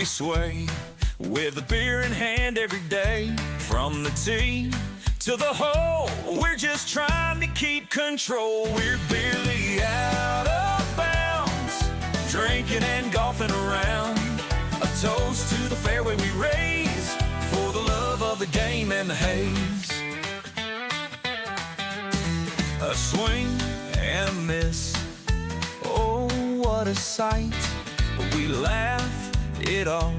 we sway with a beer in hand every day. From the tee to the hole, we're just trying to keep control. We're barely out of bounds, drinking and golfing around. A toast to the fairway we raise, for the love of the game and the haze. A swing and a miss, oh what a sight. We laugh it off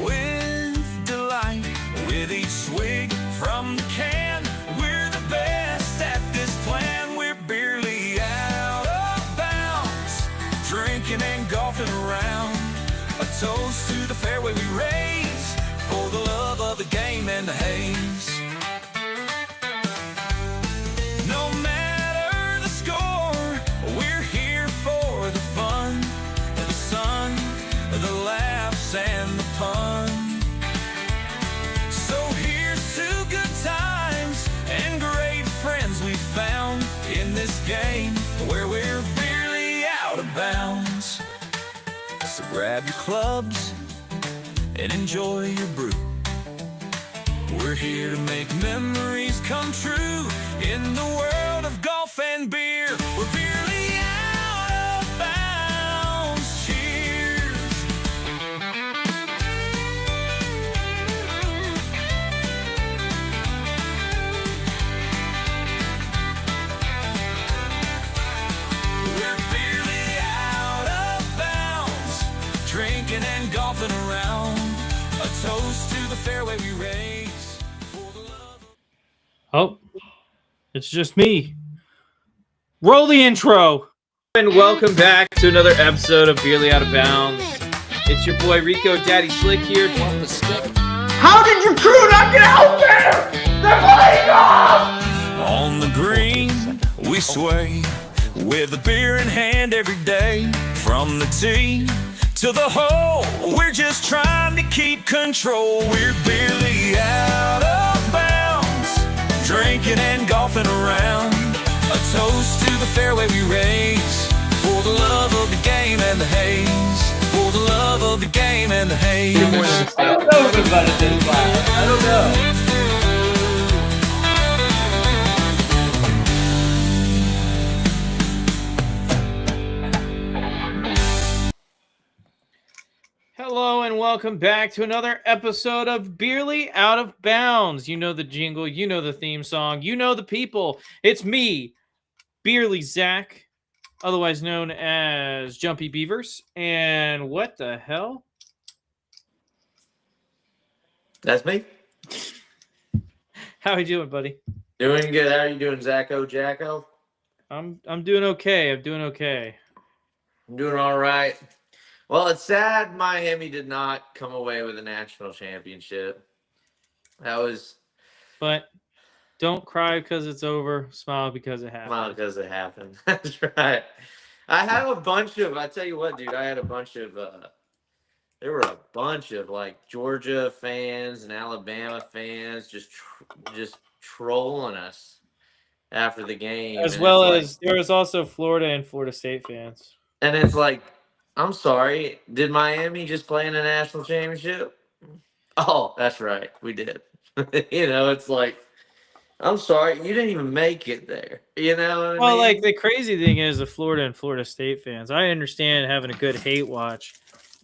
with delight. With each swig from the can, we're the best at this plan. We're barely out of bounds, drinking and golfing around. A toast to the fairway we raise, for the love of the game and the haze. No matter the score, we're here for the fun, the sun, the laughs and the pun. So here's to good times and great friends we found in this game where we're barely out of bounds. So grab your clubs and enjoy your brew. We're here to make memories come true in the world of golf and beer. We're barely out of bounds. Cheers. We're barely out of bounds, drinking and golfing around. A toast to the fairway we raise. Oh, it's just me. Roll the intro. And welcome back to another episode of Barely Out of Bounds. It's your boy Rico Daddy Slick here. How did your crew not get out there? They're playing off! On the green, we sway with a beer in hand every day. From the tee to the hole, we're just trying to keep control. We're barely out of bounds, drinking and golfing around. A toast to the fairway we raise, for the love of the game and the haze. For the love of the game and the haze. I don't know if about it this last. I don't know. Hello and welcome back to another episode of Barely Out of Bounds. You know the jingle, you know the theme song, you know the people. It's me, Beerly Zach, otherwise known as Jumpy Beavers. And what the hell? That's me. How are you doing, buddy? Doing good. How are you doing, Zacho Jacko? I'm doing okay. I'm doing okay. I'm doing all right. Well, it's sad Miami did not come away with a national championship. That was... But don't cry because it's over. Smile because it happened. Well, because it happened. That's right. I have a bunch of... I tell you what, dude. I had a bunch of... there were a bunch of, like, Georgia fans and Alabama fans just trolling us after the game. As well as there was also Florida and Florida State fans. And it's like... I'm sorry. Did Miami just play in a national championship? Oh, that's right. We did. It's like, I'm sorry. You didn't even make it there. You know what I mean? Like, the crazy thing is the Florida and Florida State fans. I understand having a good hate watch,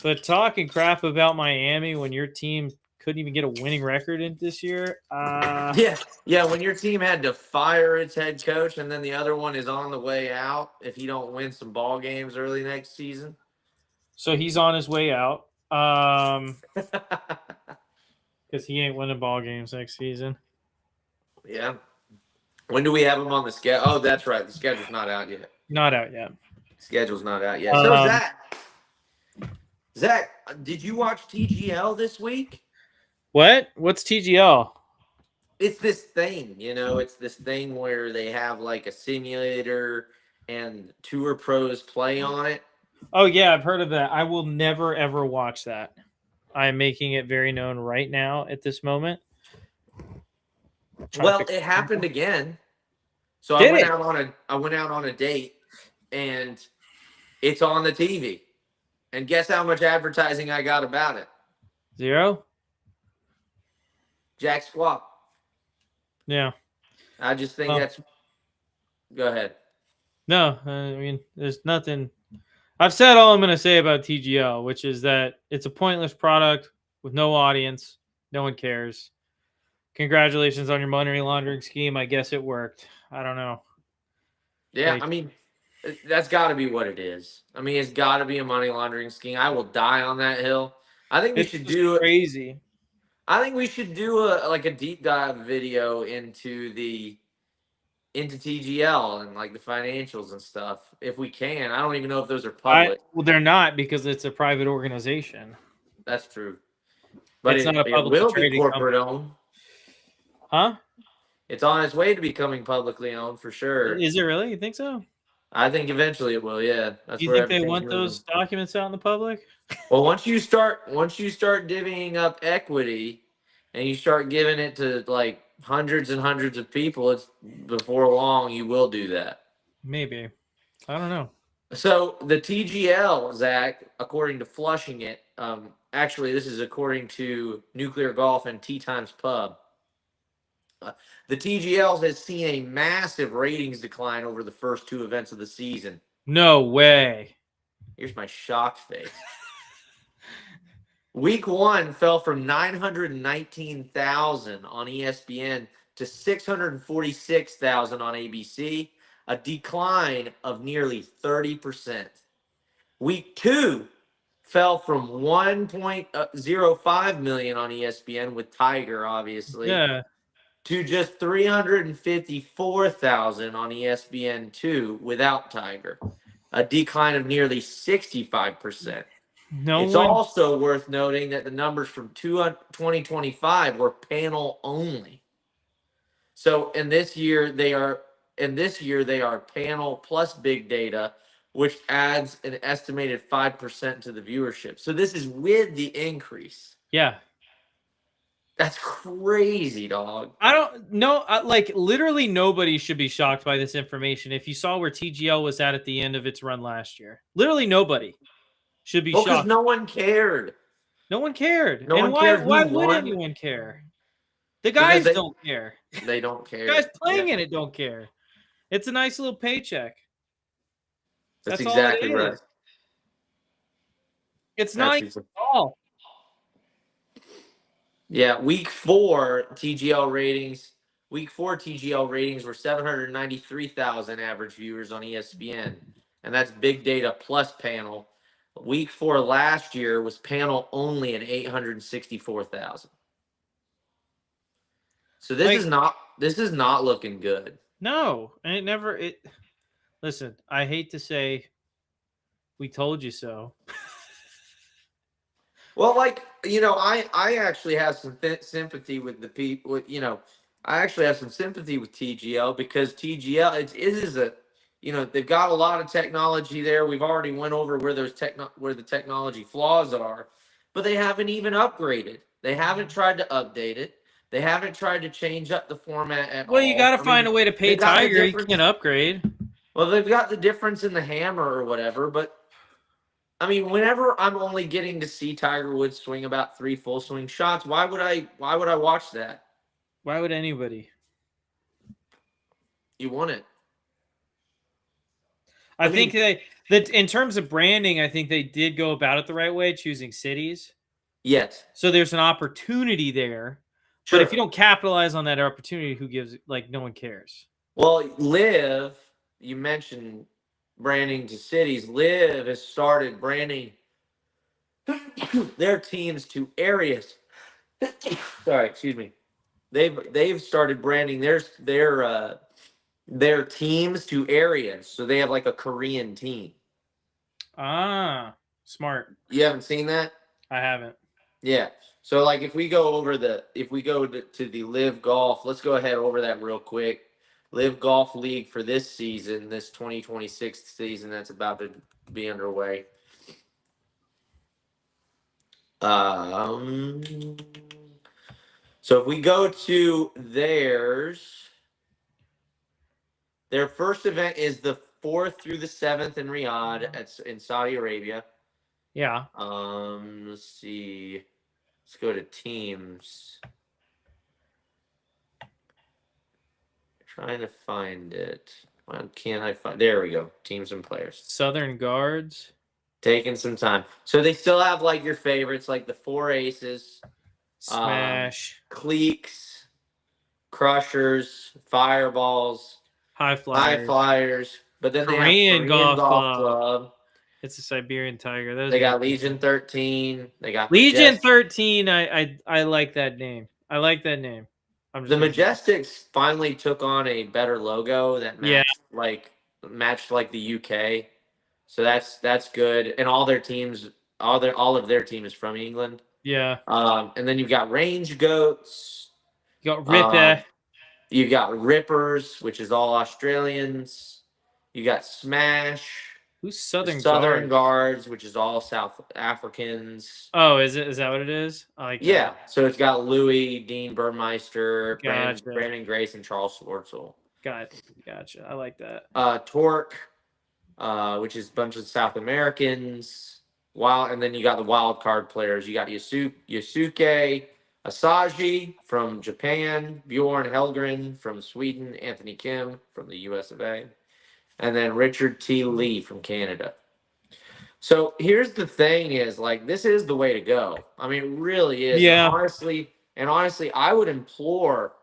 but talking crap about Miami when your team couldn't even get a winning record in this year. Yeah. When your team had to fire its head coach and then the other one is on the way out if you don't win some ball games early next season. So he's on his way out because he ain't winning ball games next season. Yeah. When do we have him on the schedule? Oh, that's right. The schedule's not out yet. Not out yet. Schedule's not out yet. So, Zach, did you watch TGL this week? What? What's TGL? It's this thing, it's this thing where they have like a simulator and tour pros play on it. Oh, yeah, I've heard of that. I will never, ever watch that. I'm making it very known right now at this moment. Well, it happened again. So I went out on a date and it's on the TV. And guess how much advertising I got about it? 0? Jack squat. Yeah. I just think Well, that's. Go ahead. no, I mean, there's nothing. I've said all I'm going to say about TGL, which is that it's a pointless product with no audience. No one cares. Congratulations on your money laundering scheme. I guess it worked. I don't know. Yeah, Like, I mean, that's got to be what it is. I mean, it's got to be a money laundering scheme. I will die on that hill. I think we it's should just do. crazy. I think we should do a deep dive video into TGL and like the financials and stuff if we can. I don't even know if those are public. Well, they're not because it's a private organization. That's true, but It's not a it publicly will be traded corporate company. owned. Huh? It's on its way to becoming publicly owned for sure. Is it really? You think so? I think eventually it will. Yeah, that's Do you where think they everything's want moving. those documents out in the public? Well, once you start divvying up equity, and you start giving it to like hundreds and hundreds of people, it's before long you will do that. Maybe. I don't know. So the TGL, Zach, according to Flushing It, actually this is according to Nuclear Golf and Tea Times Pub. The TGL has seen a massive ratings decline over the first 2 events of the season. No way. Here's my shocked face. Week 1 fell from 919,000 on ESPN to 646,000 on ABC, a decline of nearly 30%. Week 2 fell from 1.05 million on ESPN with Tiger, obviously, Yeah. to just 354,000 on ESPN2 without Tiger, a decline of nearly 65%. No It's one. also worth noting that the numbers from 2025 were panel only. So in this year they are panel plus big data, which adds an estimated 5% to the viewership. So this is with the increase. Yeah. That's crazy, dog. I don't know. Like, literally nobody should be shocked by this information. If you saw where TGL was at the end of its run last year, literally nobody should be Well, because shocked. no one cared. No one cared. No And one cared why who would won. anyone care? The guys Because don't care. they don't care. The guys playing Yeah. in it don't care. It's a nice little paycheck. That's all it exactly right. is. It's not That's at all. Yeah, week 4 TGL ratings. Week 4 TGL ratings were 793,000 average viewers on ESPN, and that's big data plus panel. Week 4 last year was panel only at 864,000. So this is not looking good. No, and it never. Listen, I hate to say, we told you so. Well, like, I actually have some sympathy with the people. I actually have some sympathy with TGL because TGL it is a, they've got a lot of technology there. We've already went over where where the technology flaws are, but they haven't even upgraded. They haven't tried to update it. They haven't tried to change up the format at all. Well, you got to find a way to pay they've got the Tiger. You difference- can't upgrade. Well, they've got the difference in the hammer or whatever, but I mean, whenever I'm only getting to see Tiger Woods swing about 3 full swing shots, why would I watch that? Why would anybody? You want it. I think that in terms of branding, I think they did go about it the right way, choosing cities. Yes. So there's an opportunity there. Sure. But if you don't capitalize on that opportunity, who gives? Like, no one cares. Well, Live, you mentioned branding to cities. Live has started branding their teams to areas. Sorry, excuse me. They've started branding their teams to areas. So they have like a Korean team. Ah, smart. You haven't seen that? I haven't. Yeah. So like if we go to the Live Golf, let's go ahead over that real quick. Live Golf League for this season, this 2026 season that's about to be underway. So if we go to their first event is the 4th through the 7th in Riyadh in Saudi Arabia. Yeah. Let's see. Let's go to teams. Trying to find it. Why can't I find? There we go. Teams and players. Southern Guards. Taking some time. So they still have like your favorites, like the Four Aces, Smash. Cliques, Crushers, Fireballs, High High Flyers. Flyers. But then they have Korean Korean Golf Golf Club. Club. It's a Siberian Tiger. Those They are got Legion 13. They got Legion Majestic. 13. I like that name. I like that name. I'm just The gonna say- Majestics finally took on a better logo that Yeah. matched like the UK. So that's good. And all their teams, all of their team is from England. Yeah. And then you've got Range Goats. You got Ripper. You've got Rippers, which is all Australians. You got Smash. Who's Southern Southern Guard? Guards, which is all South Africans. Oh, is that what it is? I like that. Yeah, so it's got Louis, Dean Burmeister, Gotcha. Brandon Grace, and Charles Schwartzel. Gotcha. I like that. Torque, which is a bunch of South Americans. And then you got the wild card players. You got Yusuke Asaji from Japan, Bjorn Helgren from Sweden, Anthony Kim from the US of A, and then Richard T. Lee from Canada. So here's the thing: is like this is the way to go. I mean, it really is. Yeah. And honestly, I would implore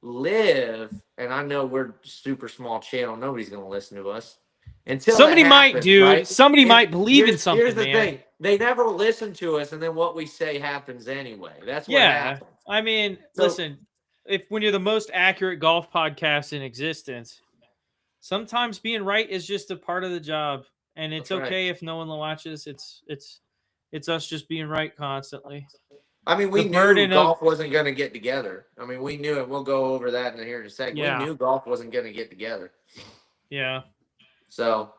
Live, and I know we're a super small channel. Nobody's going to listen to us until Somebody that might, happens, dude. right? Somebody And might believe in here's something. the man. thing: they never listen to us, and then what we say happens anyway. That's what Yeah. happens. I mean, So- listen. When you're the most accurate golf podcast in existence, sometimes being right is just a part of the job, and it's That's right. okay if no one watches. It's us just being right constantly. I mean, we The knew burden golf wasn't going to get together. I mean, we knew it. We'll go over that in here in a second. Yeah. We knew golf wasn't going to get together. Yeah. So,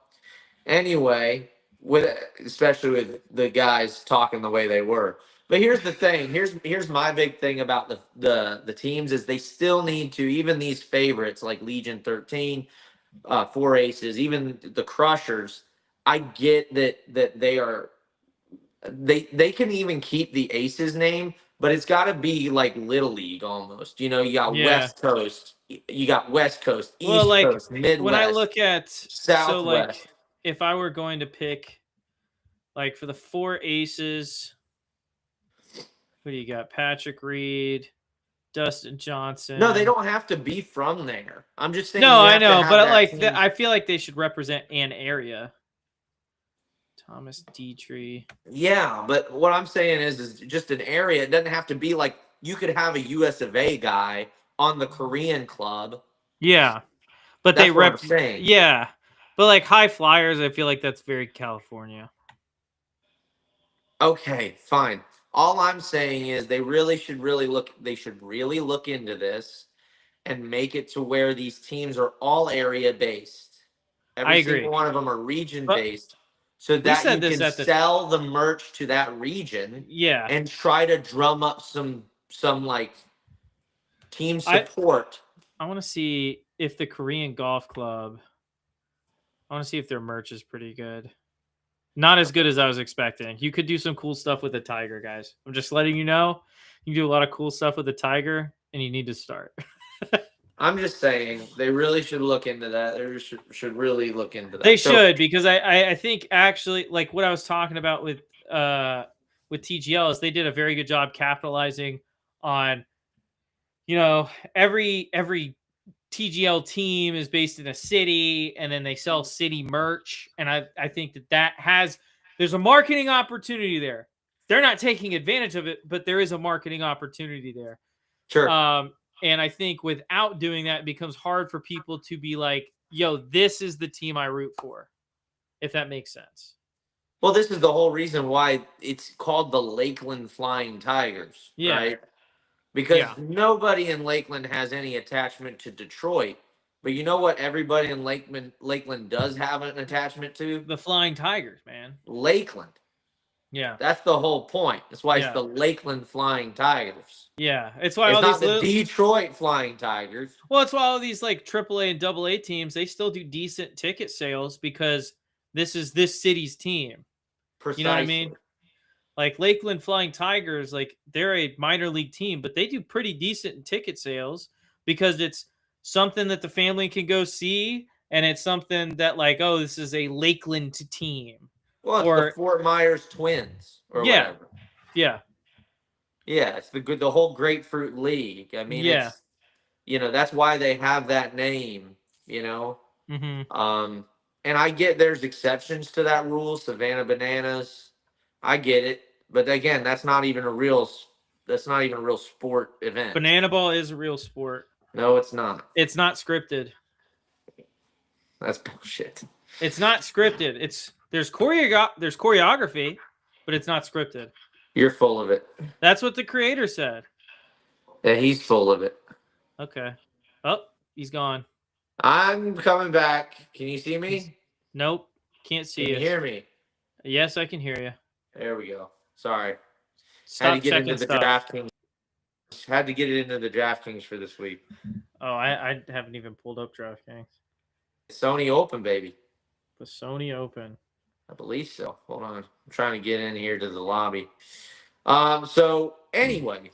anyway, especially with the guys talking the way they were. But here's the thing. Here's my big thing about the teams is they still need to, even these favorites like Legion 13, Four Aces, even the Crushers. I get that they are they can even keep the Aces name, but it's got to be like Little League almost. You know, you got Yeah. West Coast, East Well, like, Coast, Midwest. When I look at Southwest. so like if I were going to pick like for the Four Aces, who do you got? Patrick Reed, Dustin Johnson. No, they don't have to be from there. I'm just saying. No, you I have to know, have but that like team. I feel like they should represent an area. Thomas Dietrich. Yeah, but what I'm saying is just an area. It doesn't have to be like you could have a US of A guy on the Korean club. Yeah, but That's they what I'm saying. Yeah, but like High Flyers, I feel like that's very California. Okay, fine. All I'm saying is they should really look into this and make it to where these teams are all area based. Every I agree. single one of them are region But based. So that said you this can at the- sell the merch to that region Yeah, and try to drum up some like team support. I want to see if the Korean Golf Club. I want to see if their merch is pretty good. Not as good as I was expecting. You could do some cool stuff with the Tiger, guys. I'm just letting you know. You can do a lot of cool stuff with the Tiger, and you need to start. I'm just saying they really should look into that. They should really look into that. They should, because I think actually like what I was talking about with TGL is they did a very good job capitalizing on, you know, every TGL team is based in a city and then they sell city merch. And I think there's a marketing opportunity there. They're not taking advantage of it, but there is a marketing opportunity there. Sure. And I think without doing that, it becomes hard for people to be like, yo, this is the team I root for, if that makes sense. Well, this is the whole reason why it's called the Lakeland Flying Tigers, right? Because nobody in Lakeland has any attachment to Detroit. But you know what everybody in Lakeland does have an attachment to? The Flying Tigers, man. Lakeland. Yeah. That's the whole point. That's why it's the Lakeland Flying Tigers. Yeah. It's why it's all not these the Detroit Flying Tigers. Well, it's why all these like AAA and AA teams, they still do decent ticket sales because this is this city's team. Precisely. You know what I mean? Like Lakeland Flying Tigers, like they're a minor league team, but they do pretty decent in ticket sales because it's something that the family can go see, and it's something that like, oh, this is a Lakeland team. Well, it's the Or Fort Myers Twins or yeah, whatever. yeah, Yeah, it's the whole Grapefruit League. I mean, yeah. it's that's why they have that name. You know, Mm-hmm. and I get there's exceptions to that rule. Savannah Bananas, I get it, but again, that's not even a real sport event. Banana ball is a real sport. No, it's not. It's not scripted. That's bullshit. It's not scripted. There's choreography, but it's not scripted. You're full of it. That's what the creator said. Yeah, he's full of it. Okay. Oh, he's gone. I'm coming back. Can you see me? Nope. Can't see Can you us. hear me? Yes, I can hear you. There we go. Sorry. Stop Had to get checking into the stuff. DraftKings. Had to get it into the DraftKings for this week. Oh, I haven't even pulled up DraftKings. Sony Open, baby. The Sony Open. I believe so. Hold on. I'm trying to get in here to the lobby. So anyway,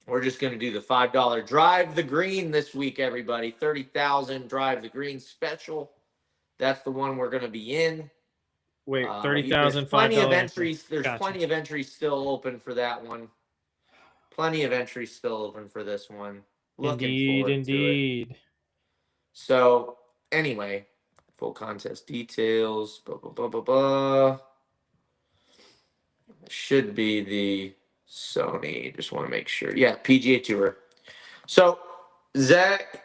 we're just going to do the $5 Drive the Green this week, everybody. 30,000 Drive the Green special. That's the one we're going to be in. Wait, 30,000, There's plenty of $5 entries. There's Gotcha. plenty of entries still open for that one. Plenty of entries still open for this one. Looking forward to it. So anyway, full contest details. Blah, blah, blah, blah, blah. Should be the Sony. Just want to make sure. Yeah, PGA Tour. So Zach,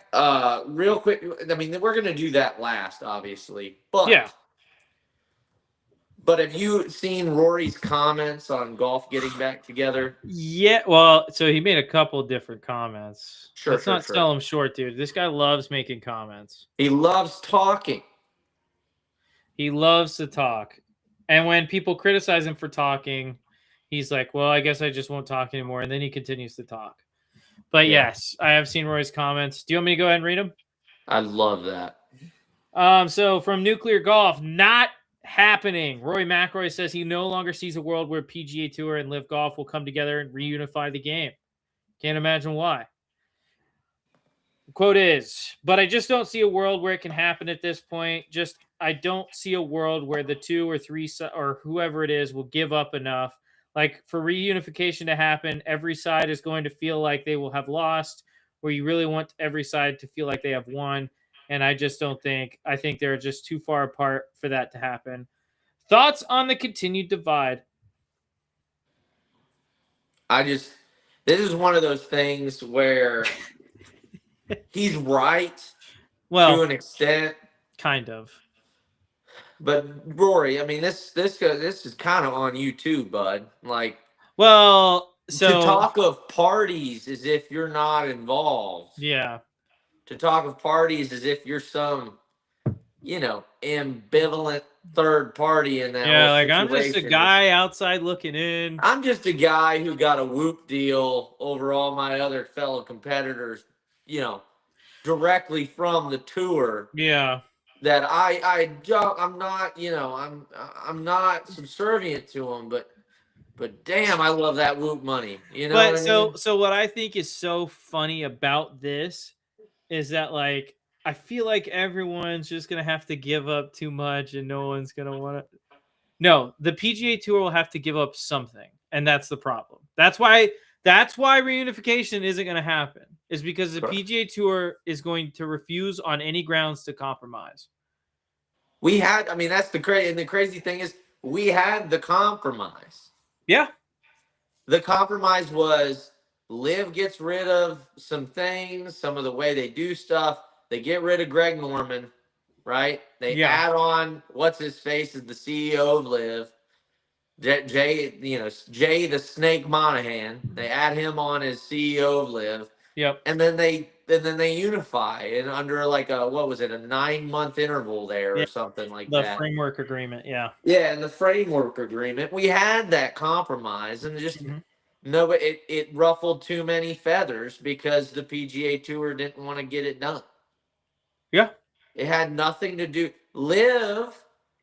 real quick. I mean, we're gonna do that last, obviously. But Yeah. But have you seen Rory's comments on golf getting back together? Yeah, well, so he made a couple different comments. Sure, Let's not sell him short, dude. This guy loves making comments. He loves talking. He loves to talk. And when people criticize him for talking, he's like, well, I guess I just won't talk anymore. And then he continues to talk. But Yeah. yes, I have seen Roy's comments. Do you want me to go ahead and read them? I love that. So from Nuclear Golf, not happening. Rory McIlroy says he no longer sees a world where PGA Tour and Live Golf will come together and reunify the game. Can't imagine why. The quote is, but I just don't see a world where it can happen at this point. I don't see a world where the two or three or whoever it is will give up enough. Like for reunification to happen, every side is going to feel like they will have lost, where you really want every side to feel like they have won. And I just don't think, I think they're just too far apart for that to happen. Thoughts on the continued divide? This is one of those things where he's right to an extent. Kind of. But Rory, I mean, this is kind of on you too, bud. Like, well, to talk of parties as if you're not involved. Yeah. To talk of parties as if you're some, ambivalent third party in that. Yeah, like I'm just a guy outside looking in. I'm just a guy who got a whoop deal over all my other fellow competitors, directly from the tour. Yeah. That I'm not subservient to them, but damn, I love that whoop money. But so what I think is so funny about this is that like I feel like everyone's just gonna have to give up too much, and no one's gonna want to. No, the PGA Tour will have to give up something, and that's the problem. That's why reunification isn't going to happen. Is because the PGA Tour is going to refuse on any grounds to compromise. That's the crazy. And the crazy thing is, we had the compromise. Yeah. The compromise was Liv gets rid of some things, some of the way they do stuff. They get rid of Greg Norman, right? They add on what's his face as the CEO of Liv. Jay the Snake Monahan. They add him on as CEO of Liv. Yep. And then they unify and under like a 9-month interval there or something like that. The framework agreement, yeah. Yeah, in the framework agreement, we had that compromise, and just no, but it ruffled too many feathers because the PGA Tour didn't want to get it done. Yeah. It had nothing to do. Liv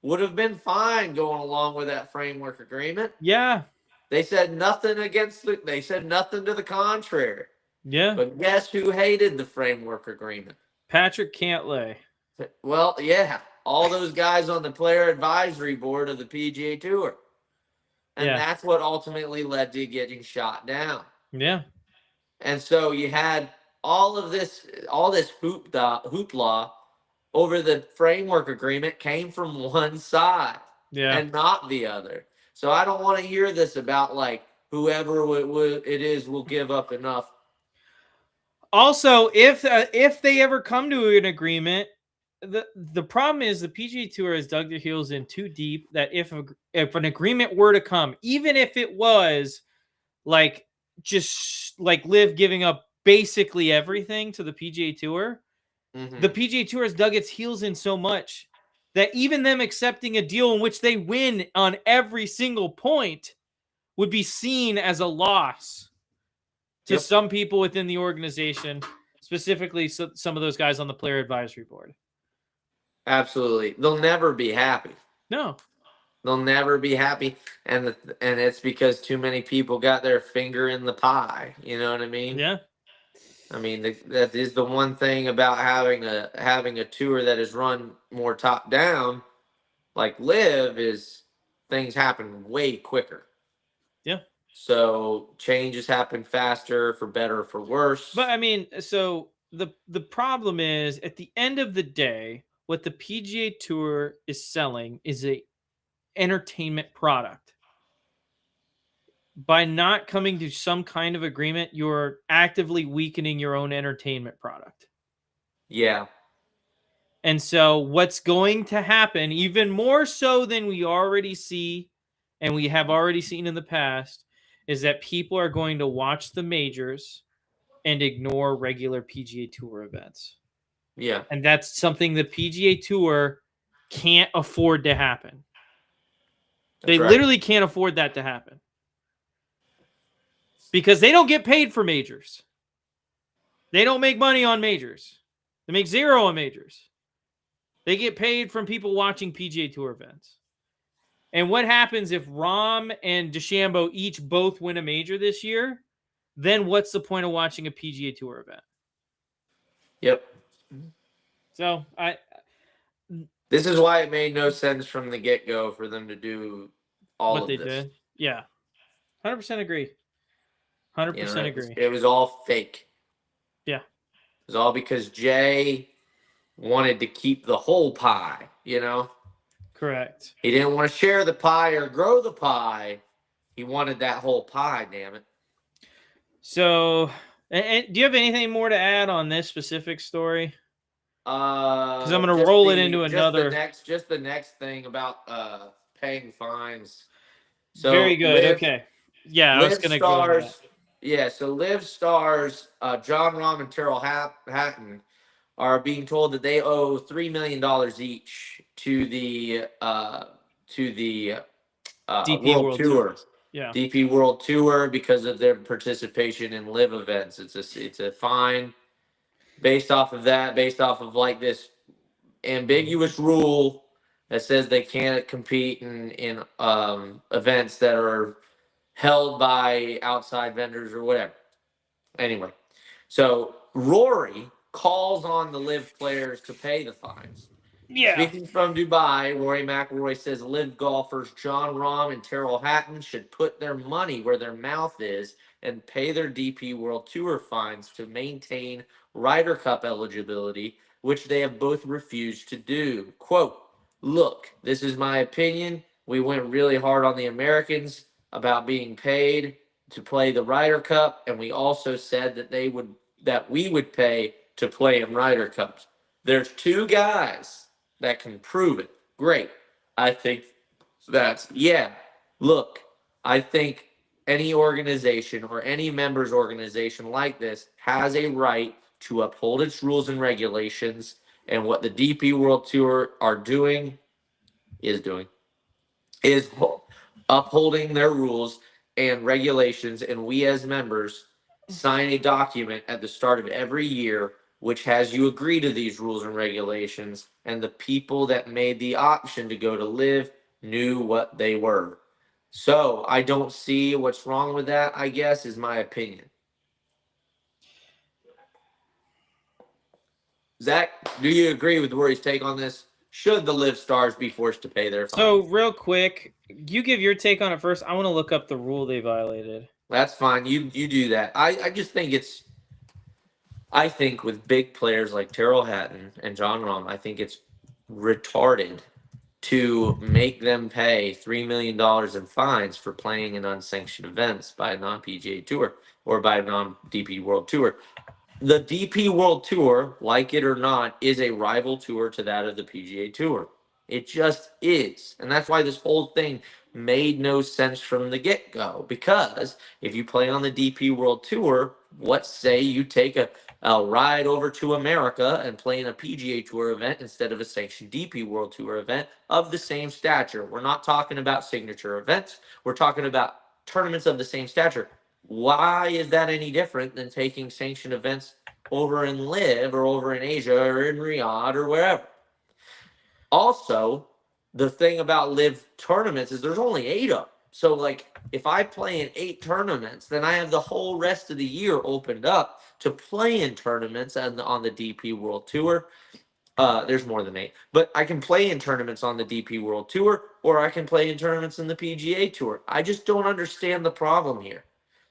would have been fine going along with that framework agreement. Yeah. They said nothing they said nothing to the contrary. Yeah. But guess who hated the framework agreement? Patrick Cantlay. Well, yeah, all those guys on the player advisory board of the PGA Tour. And Yeah. that's what ultimately led to getting shot down. Yeah. And so you had all this hoopla over the framework agreement came from one side Yeah. and not the other. So I don't want to hear this about like whoever it is will give up enough. Also, if they ever come to an agreement, the problem is the PGA Tour has dug their heels in too deep. That if an agreement were to come, even if it was like just like Liv giving up basically everything to the PGA Tour, the PGA Tour has dug its heels in so much that even them accepting a deal in which they win on every single point would be seen as a loss to some people within the organization, specifically some of those guys on the player advisory board. Absolutely. They'll never be happy. No. They'll never be happy. And it's because too many people got their finger in the pie. You know what I mean? Yeah. I mean, that is the one thing about having a tour that is run more top down, like Live, is things happen way quicker. Yeah. So changes happen faster, for better or for worse. But I mean, so the problem is at the end of the day, what the PGA Tour is selling is a entertainment product. By not coming to some kind of agreement, you're actively weakening your own entertainment product. Yeah. And so what's going to happen, even more so than we already see and we have already seen in the past, is that people are going to watch the majors and ignore regular PGA Tour events. Yeah. And that's something the PGA Tour can't afford to happen. They literally can't afford that to happen. Because they don't get paid for majors. They don't make money on majors. They make zero on majors. They get paid from people watching PGA Tour events. And what happens if Rahm and DeChambeau each both win a major this year? Then what's the point of watching a PGA Tour event? Yep. So this is why it made no sense from the get-go for them to do all what of they this. did. Yeah. 100% agree. 100% agree. It was all fake. Yeah. It was all because Jay wanted to keep the whole pie, you know? Correct. He didn't want to share the pie or grow the pie. He wanted that whole pie, damn it. So, and do you have anything more to add on this specific story? Because I'm going to roll it into another. Just the next thing about paying fines. So very good. Okay. Yeah, I was going to go into that. Yeah, so Liv stars John Rahm and Terrell Hatton are being told that they owe $3 million each to the DP World Tour. Yeah. DP World Tour because of their participation in live events. It's a fine based off of like this ambiguous rule that says they can't compete in events that are held by outside vendors or whatever. Anyway, so Rory calls on the live players to pay the fines. Yeah. Speaking from Dubai, Rory McIlroy says live golfers John Rahm and Terrell Hatton should put their money where their mouth is and pay their DP World Tour fines to maintain Ryder Cup eligibility, which they have both refused to do. Quote, look, this is my opinion. We went really hard on the Americans about being paid to play the Ryder Cup, and we also said that we would pay to play in Ryder Cups. There's two guys that can prove it. Great. I think look, I think any organization or any members organization like this has a right to uphold its rules and regulations, and what the DP World Tour are doing is upholding their rules and regulations, and we as members sign a document at the start of every year which has you agree to these rules and regulations, and the people that made the option to go to live knew what they were. So I don't see what's wrong with that, I guess, is my opinion. Zach, do you agree with Rory's take on this? Should the live stars be forced to pay their fines? So real quick, you give your take on it first. I want to look up the rule they violated. That's fine. You do that. I just think it's. I think with big players like Terrell Hatton and John Rahm, I think it's retarded to make them pay $3 million in fines for playing in unsanctioned events by a non-PGA Tour or by a non-DP World Tour. The DP World Tour, like it or not, is a rival tour to that of the PGA Tour. It just is. And that's why this whole thing made no sense from the get-go. Because if you play on the DP World Tour, let's say you take a ride over to America and play in a PGA Tour event instead of a sanctioned DP World Tour event of the same stature. We're not talking about signature events. We're talking about tournaments of the same stature. Why is that any different than taking sanctioned events over in Live or over in Asia or in Riyadh or wherever? Also, the thing about Live tournaments is there's only 8 of them. So, like, if I play in 8 tournaments, then I have the whole rest of the year opened up to play in tournaments on the DP World Tour. There's more than 8, but I can play in tournaments on the DP World Tour, or I can play in tournaments in the PGA Tour. I just don't understand the problem here.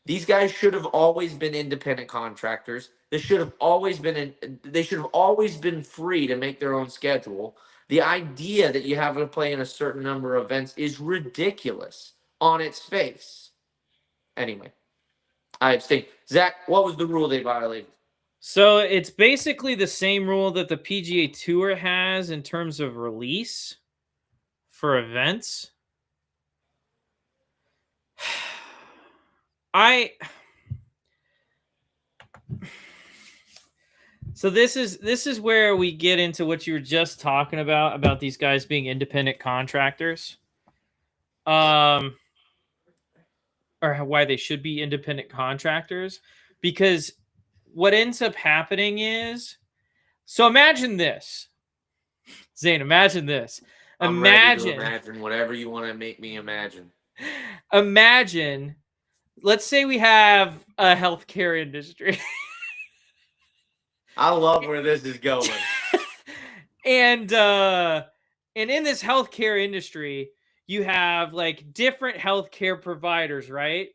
These guys should have always been independent contractors. They should have always been free to make their own schedule. The idea that you have to play in a certain number of events is ridiculous on its face. Anyway, I abstain. Zach, what was the rule they violated? So it's basically the same rule that the PGA Tour has in terms of release for events. So this is where we get into what you were just talking about these guys being independent contractors. Or why they should be independent contractors, because what ends up happening is, so imagine this, Zane, imagine this. I'm ready to imagine whatever you want to make me imagine. Imagine, let's say we have a healthcare industry. I love where this is going. And in this healthcare industry, you have like different healthcare providers, right?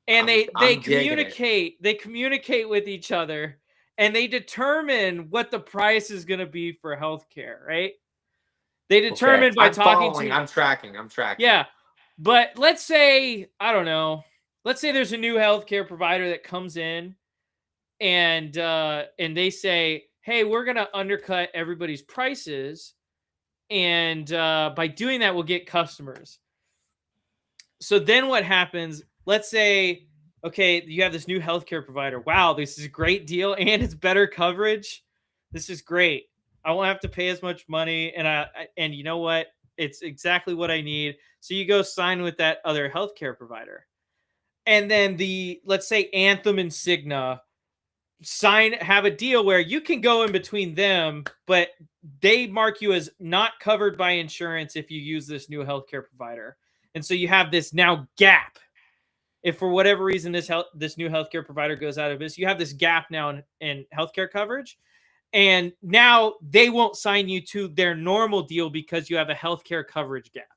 And they communicate with each other, and they determine what the price is going to be for healthcare, right? They determine by talking to. I'm tracking. Yeah, but let's say, I don't know. Let's say there's a new healthcare provider that comes in, and they say, "Hey, we're going to undercut everybody's prices, and by doing that, we'll get customers." So then what happens? Let's say, okay, you have this new healthcare provider. Wow, this is a great deal, and it's better coverage. This is great. I won't have to pay as much money, and you know what? It's exactly what I need. So you go sign with that other healthcare provider, and then let's say Anthem and Cigna have a deal where you can go in between them, but they mark you as not covered by insurance if you use this new healthcare provider. And so you have this now gap. If for whatever reason this new healthcare provider goes out of business, you have this gap now in healthcare coverage. And now they won't sign you to their normal deal because you have a healthcare coverage gap.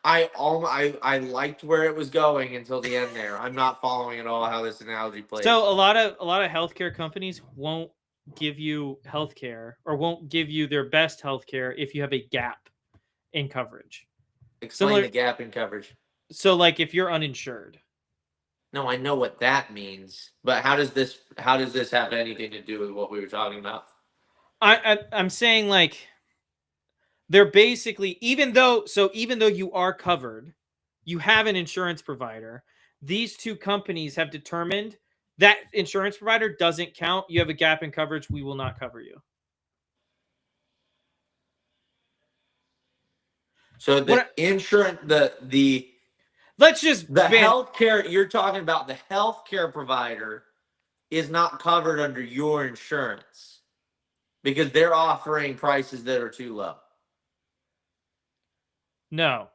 I liked where it was going until the end there. I'm not following at all how this analogy plays. So a lot of healthcare companies won't give you healthcare, or won't give you their best healthcare if you have a gap in coverage. Explain the gap in coverage. So like if you're uninsured. No, I know what that means, but how does this have anything to do with what we were talking about? I'm saying, like, they're basically, even though you are covered, you have an insurance provider. These two companies have determined that insurance provider doesn't count. You have a gap in coverage. We will not cover you. So the Let's just The healthcare you're talking about, the healthcare provider is not covered under your insurance because they're offering prices that are too low. No.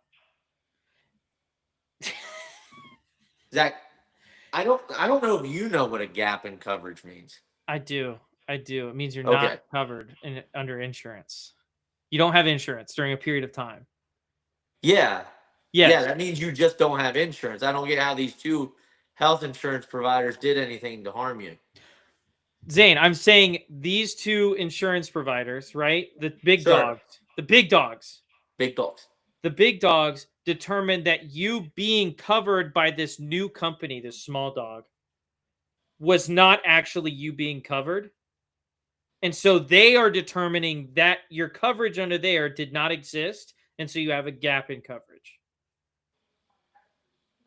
Zach, I don't know if you know what a gap in coverage means. I do. It means you're Okay. not covered under insurance. You don't have insurance during a period of time. Yeah. Yes. Yeah, that means you just don't have insurance. I don't get how these two health insurance providers did anything to harm you. Zane, I'm saying these two insurance providers, right? The big Sure. dogs. The big dogs. Big dogs. The big dogs determined that you being covered by this new company, this small dog, was not actually you being covered. And so they are determining that your coverage under there did not exist. And so you have a gap in coverage.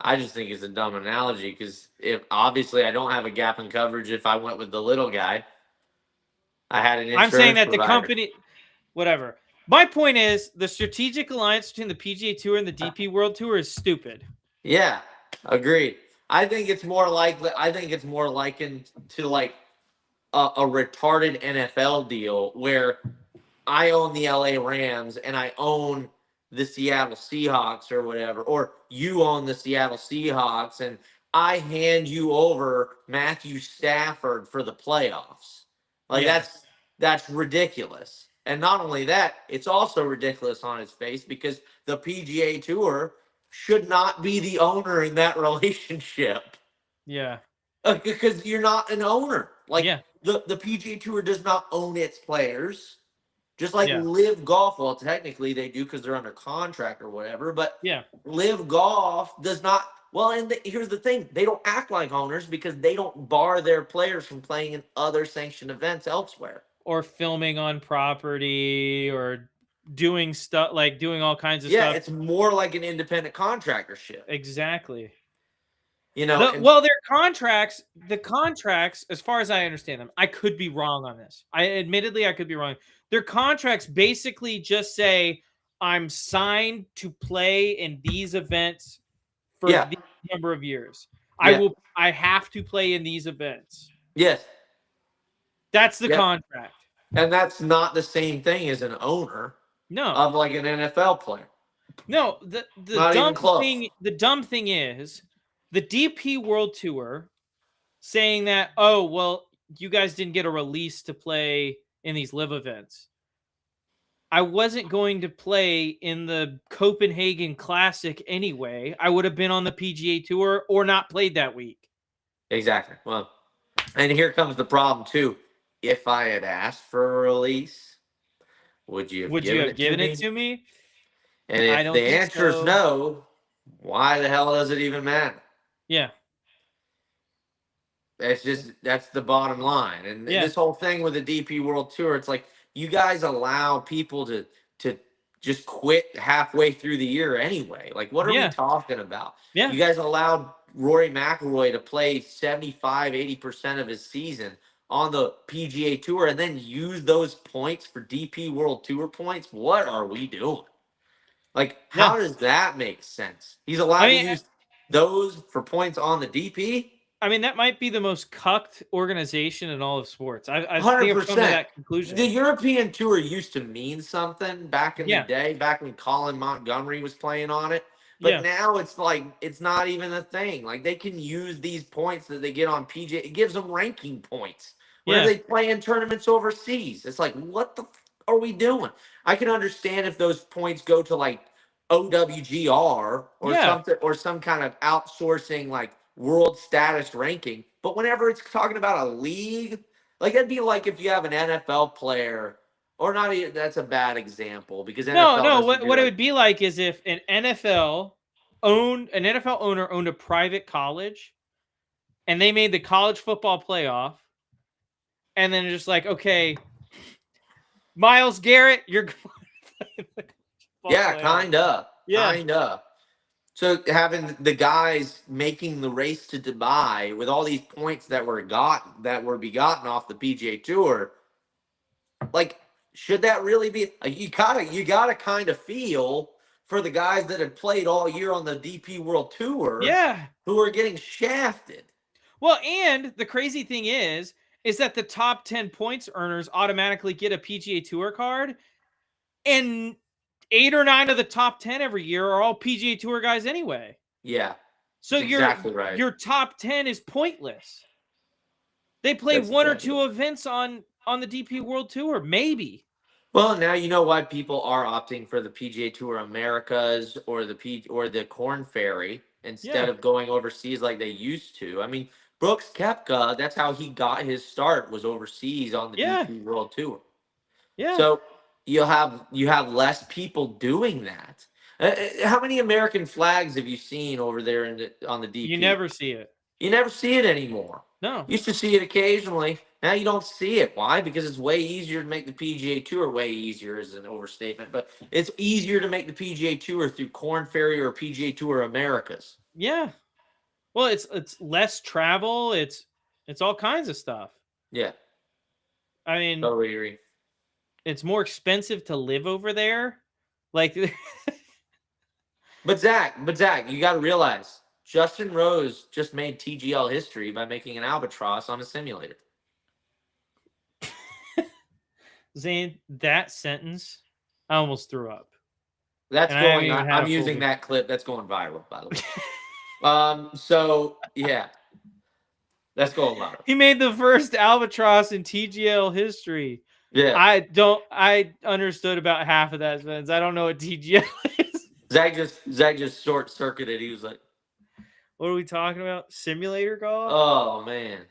I just think it's a dumb analogy because if obviously I don't have a gap in coverage if I went with the little guy. I had an insurance I'm saying that provider. the company, whatever. My point is the strategic alliance between the PGA Tour and the DP World Tour is stupid. Yeah, agreed. I think it's more likely. I think it's more likened to like a retarded NFL deal where I own the LA Rams and I own the Seattle Seahawks or whatever, or you own the Seattle Seahawks and I hand you over Matthew Stafford for the playoffs. Like Yeah. that's ridiculous. And not only that, it's also ridiculous on its face because the PGA Tour should not be the owner in that relationship. Yeah. Because you're not an owner. Like Yeah. the PGA Tour does not own its players. Just like Yeah. Live Golf, well, technically they do because they're under contract or whatever, but Yeah. Live Golf does not. Well, and here's the thing: they don't act like owners because they don't bar their players from playing in other sanctioned events elsewhere. Or filming on property or doing stuff like doing all kinds of Yeah, stuff. it's more like an independent contractorship. Exactly. You know, Well, their contracts, as far as I understand them, I could be wrong on this. I could be wrong. Their contracts basically just say, I'm signed to play in these events for Yeah. these number of years. Yeah. I have to play in these events. yes, That's the Yeah. contract. and that's not the same thing as an owner No. of like an NFL player. No, the Not even dumb close. thing is the DP World Tour saying that, oh, well, you guys didn't get a release to play in these live events. I wasn't going to play in the Copenhagen Classic anyway. I would have been on the PGA Tour or not played that week. Exactly. Well, and here comes the problem too. If I had asked for a release, would you have given it to me? And I if don't the think answer so. is no, why the hell does it even matter? Yeah. That's the bottom line. And this whole thing with the DP World Tour, it's like you guys allow people to just quit halfway through the year anyway. Like, what are we talking about? Yeah. You guys allowed Rory McIlroy to play 75, 80% of his season on the PGA Tour and then use those points for DP World Tour points. What are we doing? Like, how does that make sense? He's allowed to use those for points on the DP? I mean, that might be the most cucked organization in all of sports. I think I've 100%. come to that conclusion. The European Tour used to mean something back in Yeah. the day, back when Colin Montgomery was playing on it. But now it's like, it's not even a thing. Like, they can use these points that they get on PGA. It gives them ranking points whenever they play in tournaments overseas. It's like, what the are we doing? I can understand if those points go to like OWGR or something, or some kind of outsourcing like world status ranking. But whenever it's talking about a league, like it'd be like if you have an NFL player, or not even, that's a bad example because NFL what it would be like is if an NFL owner owned a private college and they made the college football playoff and then just like, okay, Myles Garrett, you're going to play the yeah, kind of. Yeah. Kind of. So having the guys making the race to Dubai with all these points that were begotten off the PGA Tour, like, should that really be? You gotta kind of feel for the guys that had played all year on the DP World Tour. Yeah. Who are getting shafted. Well, and the crazy thing is that the top 10 points earners automatically get a PGA Tour card, and 8 or 9 of the top 10 every year are all PGA Tour guys anyway. Yeah. So exactly right. Your top 10 is pointless. They play That's one exactly or two events on the DP World Tour, maybe. Well, now you know why people are opting for the PGA Tour Americas or the Corn Ferry instead of going overseas like they used to. I mean, Brooks Koepka, that's how he got his start, was overseas on the DP World Tour. Yeah. So you have less people doing that. How many American flags have you seen over there on the DP? You never see it. You never see it anymore. No. Used to see it occasionally. Now you don't see it. Why? Because it's way easier to make the PGA Tour. Way easier is an overstatement, but it's easier to make the PGA Tour through Corn Ferry or PGA Tour Americas. Yeah. Well, it's less travel. It's all kinds of stuff. Yeah. I mean, totally agree. It's more expensive to live over there. Like, But Zach, you got to realize Justin Rose just made TGL history by making an albatross on a simulator. Zane, that sentence, I almost threw up. That's going. I'm using that clip. That's going viral, by the way. So yeah, that's going viral. He made the first albatross in TGL history. Yeah. I understood about half of that sentence. I don't know what TGL is. Zach just short circuited. He was like, "What are we talking about? Simulator golf?" Oh man.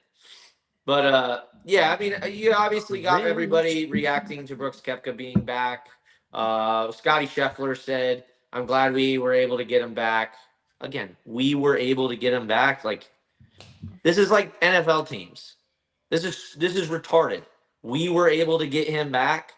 But yeah, I mean, you obviously got everybody reacting to Brooks Koepka being back. Scotty Scheffler said, "I'm glad we were able to get him back." Again, we were able to get him back. Like, this is like NFL teams. This is retarded. We were able to get him back.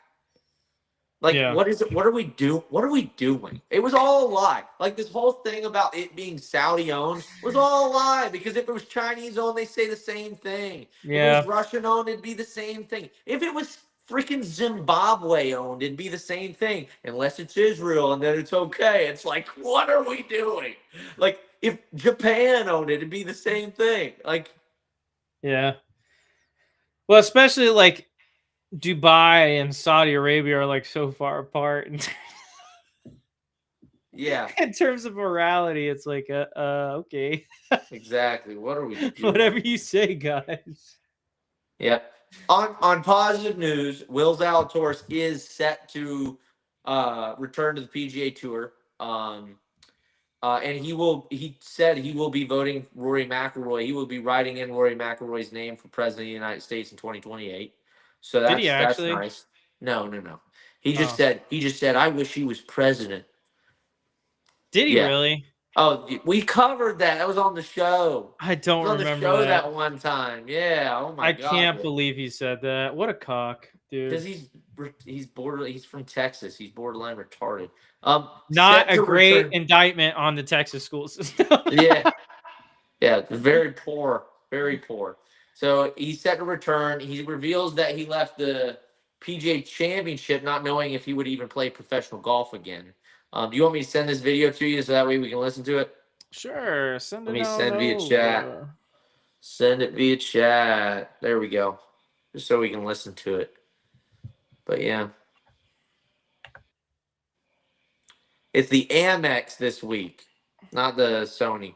Like, what is it? What are we doing? It was all a lie. Like, this whole thing about it being Saudi owned was all a lie, because if it was Chinese owned, they say the same thing. Yeah. If it was Russian owned, it'd be the same thing. If it was freaking Zimbabwe owned, it'd be the same thing. Unless it's Israel, and then it's okay. It's like, what are we doing? Like, if Japan owned it, it'd be the same thing. Like, yeah. Well, especially like Dubai and Saudi Arabia are like so far apart. Yeah. In terms of morality, it's like, okay. Exactly. What are we doing? Whatever you say, guys. Yeah. On positive news, Will Zalatoris is set to return to the PGA Tour. And he said he will be voting Rory McIlroy. He will be writing in Rory McIlroy's name for president of the United States in 2028. So that's nice. No. He just said, I wish he was president. Did he really? Oh, we covered that. That was on the show. I don't remember on the show that one time. Yeah. Oh my God. I can't believe he said that. What a cock, dude. Because he's from Texas. He's borderline retarded. Not a great indictment on the Texas school system. Yeah, very poor, very poor. So he's set to return. He reveals that he left the PGA Championship not knowing if he would even play professional golf again. Do you want me to send this video to you so that way we can listen to it? Sure, send it. Let me send via chat. Send it via chat. There we go. Just so we can listen to it. But yeah. It's the Amex this week, not the Sony.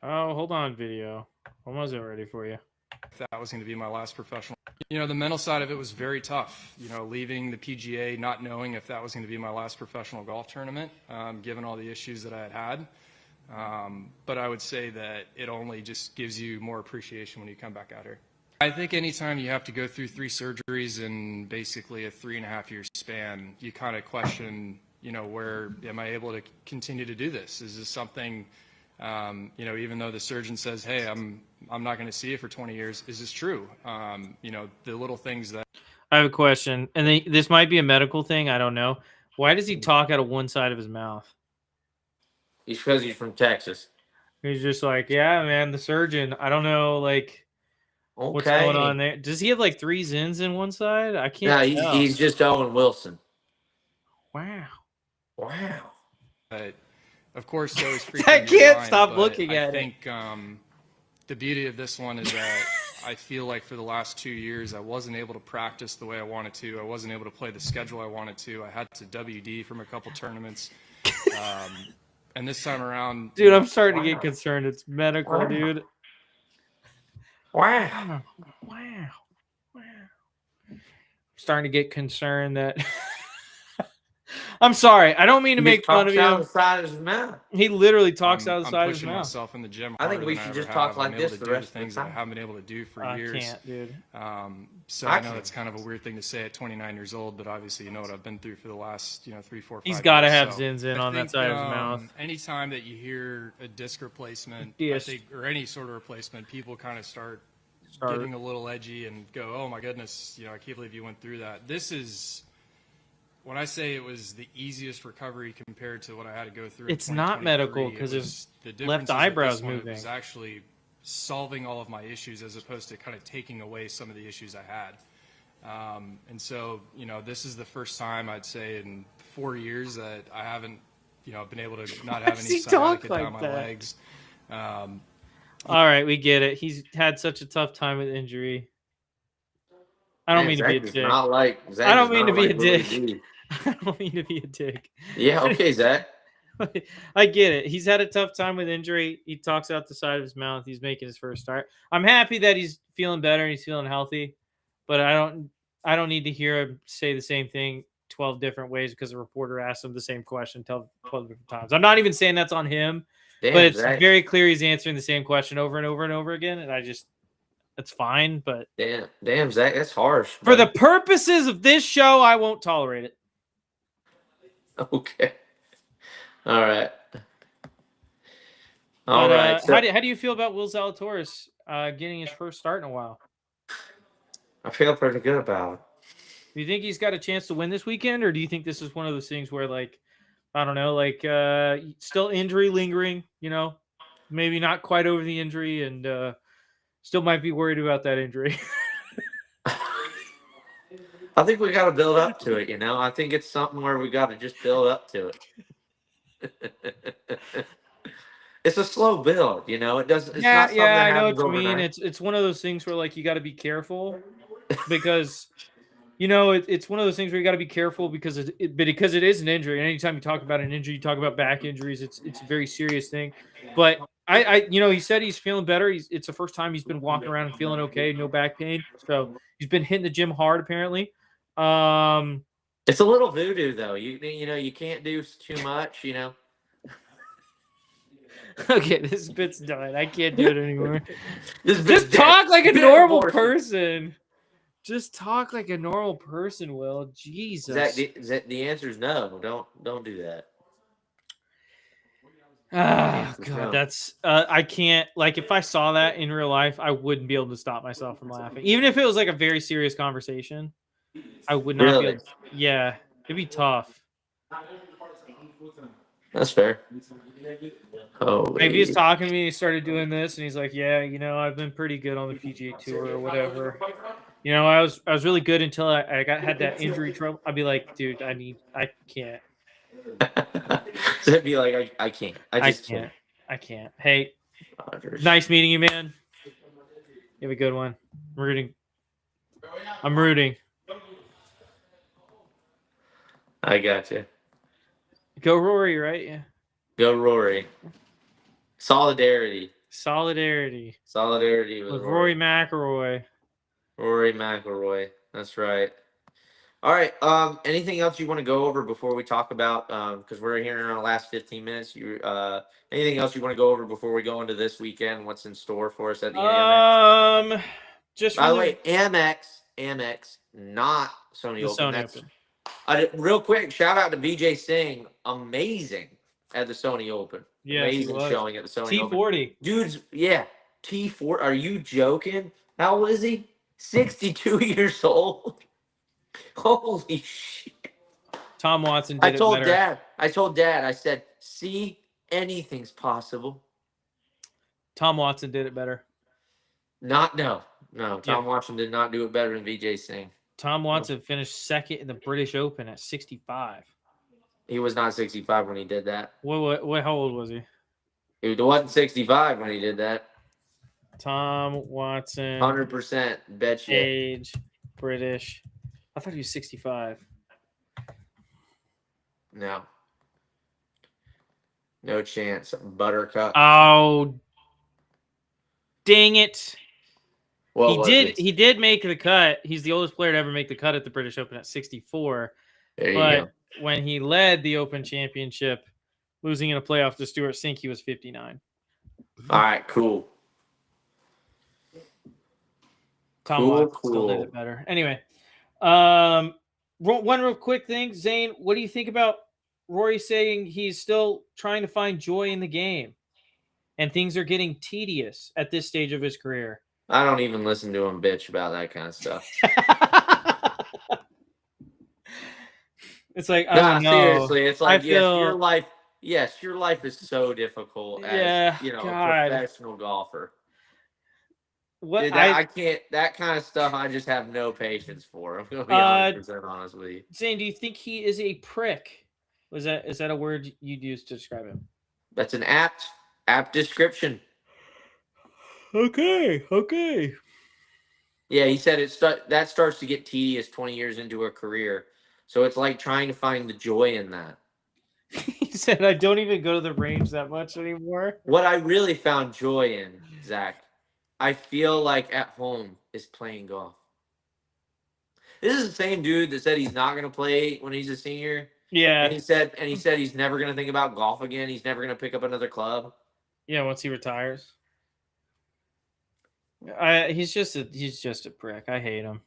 Oh, hold on, video. Almost ready for you. That was going to be my last professional. You know, the mental side of it was very tough. You know, leaving the PGA, not knowing if that was going to be my last professional golf tournament, given all the issues that I had. But I would say that it only just gives you more appreciation when you come back out here. I think anytime you have to go through 3 surgeries in basically a 3.5-year span, you kind of question, you know, where am I able to continue to do this? Is this something, you know, even though the surgeon says, hey, I'm not going to see you for 20 years, is this true? You know, the little things that. I have a question, and this might be a medical thing. I don't know. Why does he talk out of one side of his mouth? It's because he's from Texas. He's just like, yeah, man, the surgeon. I don't know, like, Okay. What's going on there? Does he have like 3 Zins in one side? I No, can't tell. he's just Owen Wilson. Wow. Wow. But of course, you always freak I in your can't mind, stop but looking I at it. think the beauty of this one is that I feel like for the last 2 years, I wasn't able to practice the way I wanted to. I wasn't able to play the schedule I wanted to. I had to WD from a couple tournaments. And this time around, Dude, I'm starting to get concerned. It's medical, dude. Wow. Wow. Wow. I'm starting to get concerned that I'm sorry. I don't mean to make fun of Talks out him. the side of his mouth. He literally talks out of the side I'm of his pushing mouth. myself in the gym. I think harder we than should I just ever talk have. like I'm able this to the do rest of the things that I time. haven't been able to do for I years. can't, dude. So I know that's kind of a weird thing to say at 29 years old, but obviously you know what I've been through for the last 3, 4, 5 He's years. got to have So Zins in I on that think, side of his mouth. Anytime that you hear a disc replacement, Yes. I think, or any sort of replacement, people kind of start getting a little edgy and go, "Oh my goodness, I can't believe you went through that." This is, when I say it was the easiest recovery compared to what I had to go through. It's not medical because his left eyebrow's moving. It was actually solving all of my issues as opposed to kind of taking away some of the issues I had. And so, this is the first time I'd say in 4 years that I haven't, been able to not have any sciatica down my legs. All right, we get it. He's had such a tough time with injury. I don't mean to be a dick. I don't mean to be a dick. I don't mean to be a dick. Yeah, okay, Zach. I get it. He's had a tough time with injury. He talks out the side of his mouth. He's making his first start. I'm happy that he's feeling better and he's feeling healthy, but I don't need to hear him say the same thing 12 different ways because a reporter asked him the same question 12 different times. I'm not even saying that's on him, but it's very clear he's answering the same question over and over and over again, and it's fine, but damn, Zach, that's harsh. For the purposes of this show, I won't tolerate it. Okay. All right. All right. So, how do you feel about Will Zalatoris getting his first start in a while? I feel pretty good about it. Do you think he's got a chance to win this weekend, or do you think this is one of those things where, I don't know, still injury lingering, maybe not quite over the injury and still might be worried about that injury? I think we got to build up to it, I think it's something where we got to just build up to it. It's a slow build, it doesn't. It's not something that I know what you overnight. mean. It's one of those things where you got to be careful because it's one of those things where you got to be careful because it is an injury. And anytime you talk about an injury, you talk about back injuries. It's a very serious thing. But he said he's feeling better. It's the first time he's been walking around and feeling okay, no back pain. So he's been hitting the gym hard apparently. It's a little voodoo though. You can't do too much. Okay, this bit's done. I can't do it anymore. Just talk like a normal person. Just talk like a normal person, Will. Jesus. The answer is no. Don't do that. Oh God, that's I can't. If I saw that in real life, I wouldn't be able to stop myself from laughing. Even if it was a very serious conversation, I would not be able to. Yeah, it'd be tough. That's fair. Maybe he's talking to me. He started doing this, and he's like, "Yeah, I've been pretty good on the PGA Tour or whatever. I was really good until I had that injury trouble." I'd be like, "Dude, I can't." So it'd be like, I can't. I can't. I can't. Hey, nice meeting you, man. You have a good one. I'm rooting. I got you. Go Rory, right? Yeah. Go Rory. Solidarity with Rory McIlroy. Rory McIlroy. That's right. All right. Anything else you want to go over before we talk about? Because we're here in our last 15 minutes. Anything else you want to go over before we go into this weekend? What's in store for us at the Amex? Just by the way, Amex, not Sony Open. Real quick, shout out to BJ Singh. Amazing at the Sony Open. Yeah, amazing showing at the Sony Open. T40. Dudes, yeah. T4. Are you joking? How old is he? 62 years old. Holy shit. Tom Watson did it better. I told Dad, I said, see, anything's possible. Tom Watson did it better. No. No, Yeah. Tom Watson did not do it better than Vijay Singh. Tom Watson finished second in the British Open at 65. He was not 65 when he did that. What how old was he? He wasn't 65 when he did that. Tom Watson, 100%. Bet you. age, British. I thought he was 65. No. No chance. Buttercup. Oh, dang it. What was it? He did make the cut. He's the oldest player to ever make the cut at the British Open at 64. There you But go. when he led the Open Championship, losing in a playoff to Stuart Sink, he was 59. All right, cool. Tom Watson still did it better. Anyway, one real quick thing, Zane, what do you think about Rory saying he's still trying to find joy in the game and things are getting tedious at this stage of his career? I don't even listen to him bitch about that kind of stuff. It's like, I don't know. Seriously, it's like, I yes, your life is so difficult as, Yeah, a God. professional golfer. What Dude, I can't, that kind of stuff, I just have no patience for. I'm going to be 100% honest with you. Zane, do you think he is a prick? Is that a word you'd use to describe him? That's an apt description. Okay. Yeah, he said that starts to get tedious 20 years into a career. So it's like trying to find the joy in that. He said, I don't even go to the range that much anymore. What I really found joy in, Zach, I feel like at home is playing golf. This is the same dude that said he's not going to play when he's a senior. Yeah. And he said he's never going to think about golf again. He's never going to pick up another club. Yeah, once he retires. He's just a prick. I hate him.